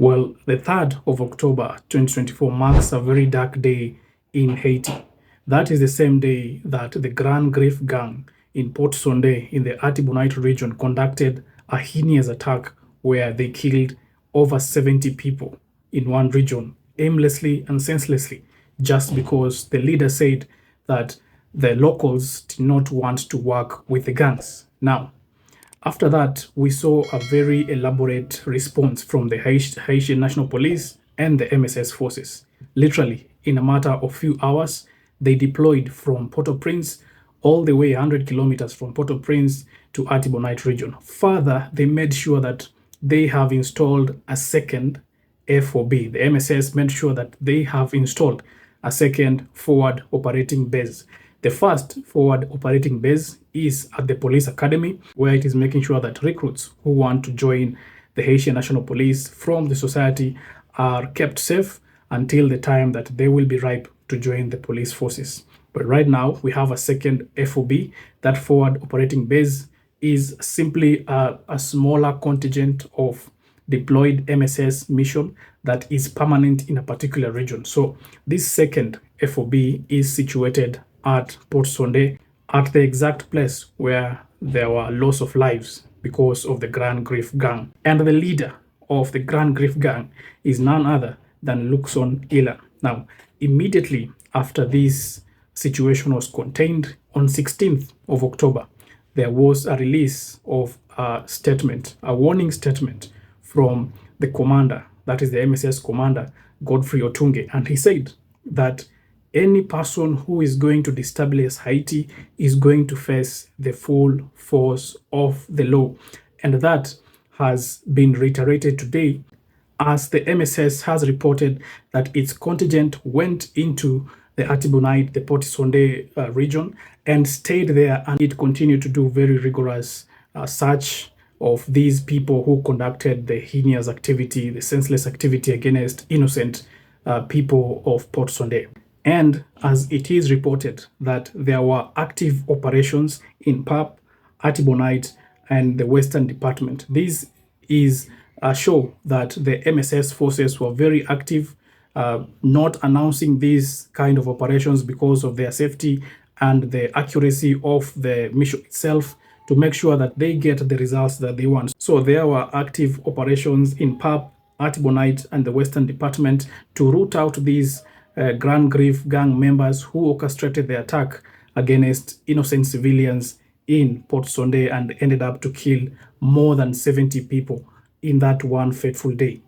Well, the 3rd of October 2024 marks a very dark day in Haiti. That is the same day that the Grand Griffe gang in Port Sondé in the Artibonite region conducted a heinous attack where they killed over 70 people in one region, aimlessly and senselessly, just because the leader said that the locals did not want to work with the gangs. Now, after that, we saw a very elaborate response from the Haitian National Police and the MSS forces. Literally, in a matter of few hours, they deployed from Port-au-Prince all the way 100 kilometers from Port-au-Prince to Artibonite region. Further, they made sure that they have installed a second FOB. The MSS made sure that they have installed a second forward operating base. The first forward operating base is at the police academy, where it is making sure that recruits who want to join the Haitian National Police from the society are kept safe until the time that they will be ripe to join the police forces. But right now, we have a second FOB. That forward operating base is simply a smaller contingent of deployed MSS mission that is permanent in a particular region. So this second FOB is situated at Port Sondé, at the exact place where there were loss of lives because of the Grand Griffe gang. And the leader of the Grand Griffe gang is none other than Luxon Ilan. Now, immediately after this situation was contained, on 16th of October, there was a release of a statement, a warning statement from the commander, that is the MSS commander, Godfrey Otunge, and he said that any person who is going to destabilize Haiti is going to face the full force of the law. And that has been reiterated today as the MSS has reported that its contingent went into the Artibonite, the Port Sondé region and stayed there, and it continued to do very rigorous search of these people who conducted the heinous activity, the senseless activity against innocent people of Port Sondé. And as it is reported that there were active operations in PAP, Artibonite, and the Western Department. This is a show that the MSS forces were very active, not announcing these kind of operations because of their safety and the accuracy of the mission itself, to make sure that they get the results that they want. So there were active operations in PAP, Artibonite, and the Western Department to root out these Grand Griffe gang members who orchestrated the attack against innocent civilians in Port Sondé and ended up to kill more than 70 people in that one fateful day.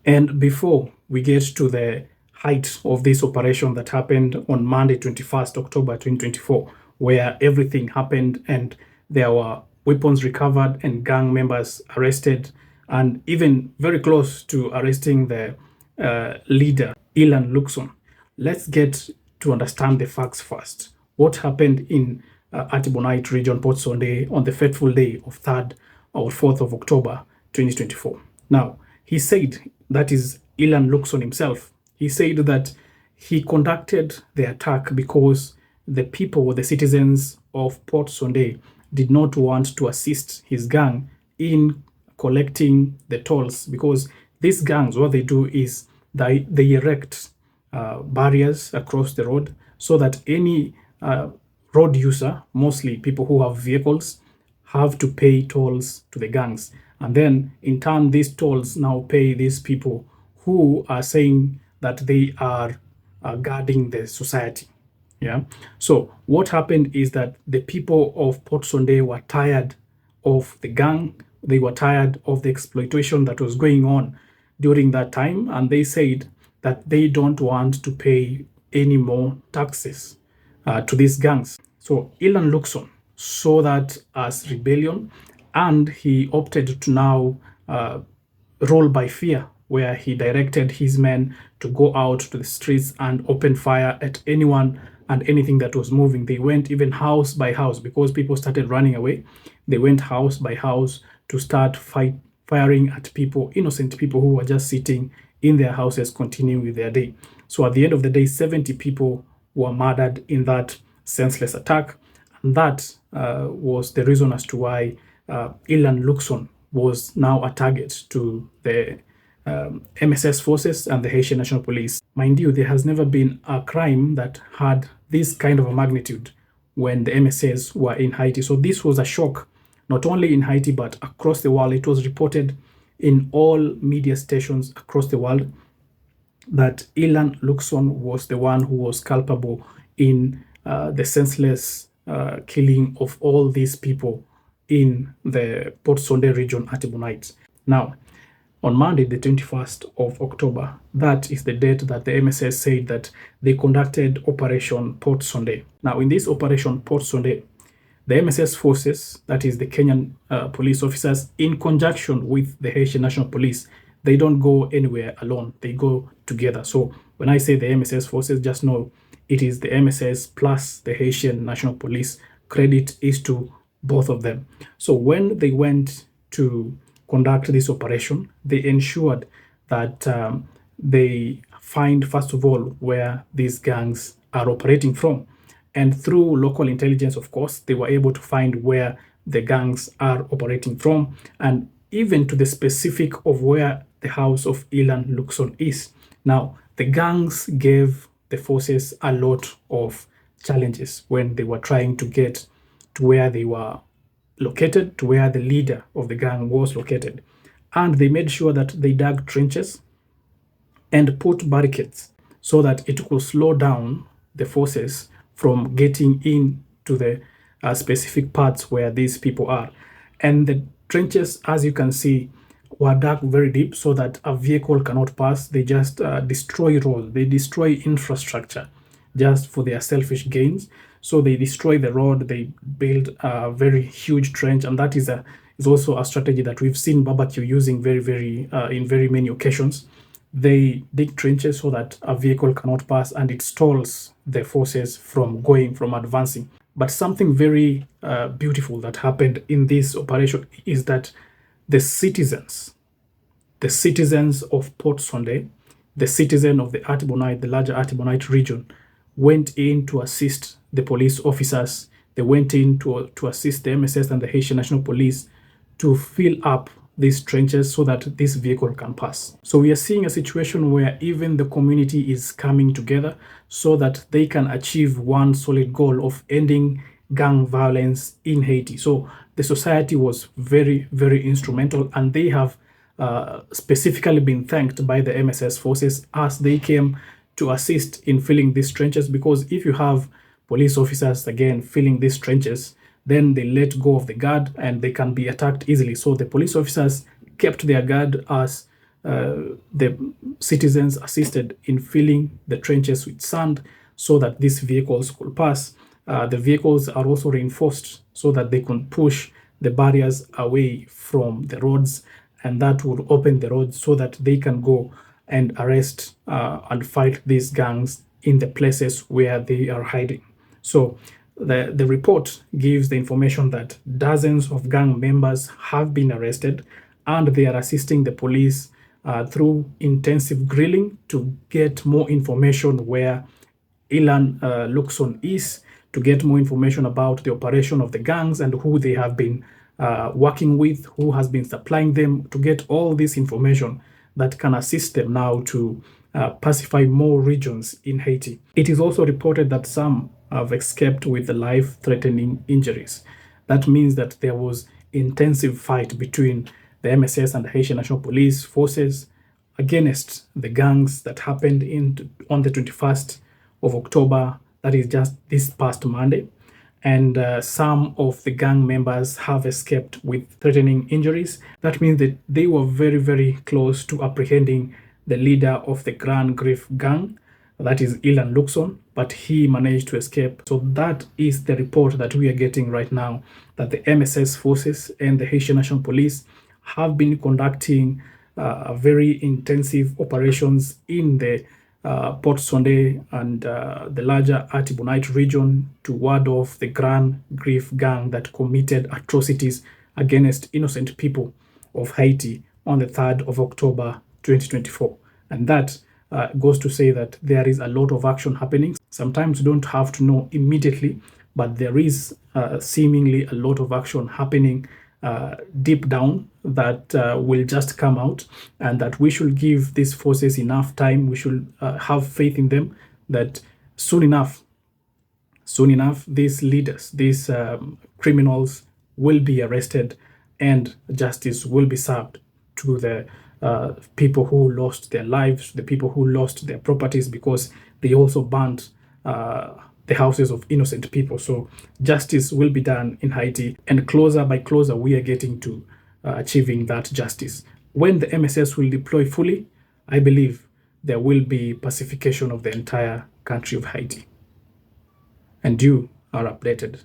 And before we get to the height of this operation that happened on Monday, 21st October 2024, where everything happened and there were weapons recovered and gang members arrested, and even very close to arresting the leader, Ilan Luxon. Let's get to understand the facts first. What happened in Artibonite region, Port Sondé, on the fateful day of 3rd or 4th of October 2024? Now, he said, that is Ilan Luxon himself, he said that he conducted the attack because the people, the citizens of Port Sondé, did not want to assist his gang in collecting the tolls, because these gangs, what they do is they erect barriers across the road so that any road user, mostly people who have vehicles, have to pay tolls to the gangs. And then in turn, these tolls now pay these people who are saying that they are guarding the society. Yeah. So what happened is that the people of Port Sondé were tired of the gang. They were tired of the exploitation that was going on during that time, and they said that they don't want to pay any more taxes to these gangs. So Ilan Luxon saw that as rebellion, and he opted to now rule by fear, where he directed his men to go out to the streets and open fire at anyone and anything that was moving. They went even house by house because people started running away. They went house by house to start firing at people, innocent people who were just sitting in their houses continuing with their day. So at the end of the day, 70 people were murdered in that senseless attack. And that was the reason as to why Ilan Luxon was now a target to the MSS forces and the Haitian National Police. Mind you, there has never been a crime that had this kind of a magnitude when the MSS were in Haiti. So this was a shock, not only in Haiti, but across the world. It was reported in all media stations across the world that Ilan Luxon was the one who was culpable in the senseless killing of all these people in the Port Sondé region Artibonite. Now, on Monday, the 21st of October, that is the date that the MSS said that they conducted Operation Port Sondé. Now, in this Operation Port Sondé, the MSS forces, that is the Kenyan police officers, in conjunction with the Haitian National Police, they don't go anywhere alone. They go together. So when I say the MSS forces, just know it is the MSS plus the Haitian National Police. Credit is to both of them. So when they went to conduct this operation, they ensured that they find, first of all, where these gangs are operating from. And through local intelligence, of course, they were able to find where the gangs are operating from, and even to the specific of where the house of Ilan Luxon is. Now, the gangs gave the forces a lot of challenges when they were trying to get to where they were located, to where the leader of the gang was located. And they made sure that they dug trenches and put barricades so that it could slow down the forces from getting into the specific parts where these people are. And the trenches, as you can see, were dug very deep so that a vehicle cannot pass. They just destroy roads, they destroy infrastructure just for their selfish gains. So they destroy the road, they build a very huge trench, and that is also a strategy that we've seen Barbecue using in very many occasions. They dig trenches so that a vehicle cannot pass, and it stalls the forces from advancing. But something very beautiful that happened in this operation is that the citizens of Port Sondé, the citizen of the Artibonite, the larger Artibonite region, went in to assist the police officers. They went in to assist the MSS and the Haitian National Police to fill up these trenches so that this vehicle can pass. So we are seeing a situation where even the community is coming together so that they can achieve one solid goal of ending gang violence in Haiti. So the society was very, very instrumental, and they have specifically been thanked by the MSS forces as they came to assist in filling these trenches, because if you have police officers again filling these trenches, then they let go of the guard and they can be attacked easily. So the police officers kept their guard as the citizens assisted in filling the trenches with sand so that these vehicles could pass. The vehicles are also reinforced so that they can push the barriers away from the roads, and that will open the roads so that they can go and arrest and fight these gangs in the places where they are hiding. So the report gives the information that dozens of gang members have been arrested, and they are assisting the police through intensive grilling to get more information where Ilan Luxon is, to get more information about the operation of the gangs and who they have been working with, who has been supplying them, to get all this information that can assist them now to pacify more regions in Haiti. It is also reported that some have escaped with life-threatening injuries. That means that there was intensive fight between the MSS and the Haitian National Police forces against the gangs that happened on the 21st of October, that is just this past Monday. And some of the gang members have escaped with threatening injuries. That means that they were very, very close to apprehending the leader of the Grand Grif gang, that is Ilan Luxon, but he managed to escape. So that is the report that we are getting right now, that the MSS forces and the Haitian National Police have been conducting very intensive operations in the Port Sondé and the larger Artibonite region to ward off the Grand Grif gang that committed atrocities against innocent people of Haiti on the 3rd of October 2024. And that goes to say that there is a lot of action happening. Sometimes you don't have to know immediately, but there is seemingly a lot of action happening deep down that will just come out, and that we should give these forces enough time. We should have faith in them that soon enough, these leaders, these criminals will be arrested and justice will be served to the people who lost their lives, the people who lost their properties, because they also burned the houses of innocent people. So justice will be done in Haiti, and closer by closer we are getting to achieving that justice. When the MSS will deploy fully, I believe there will be pacification of the entire country of Haiti. And you are updated.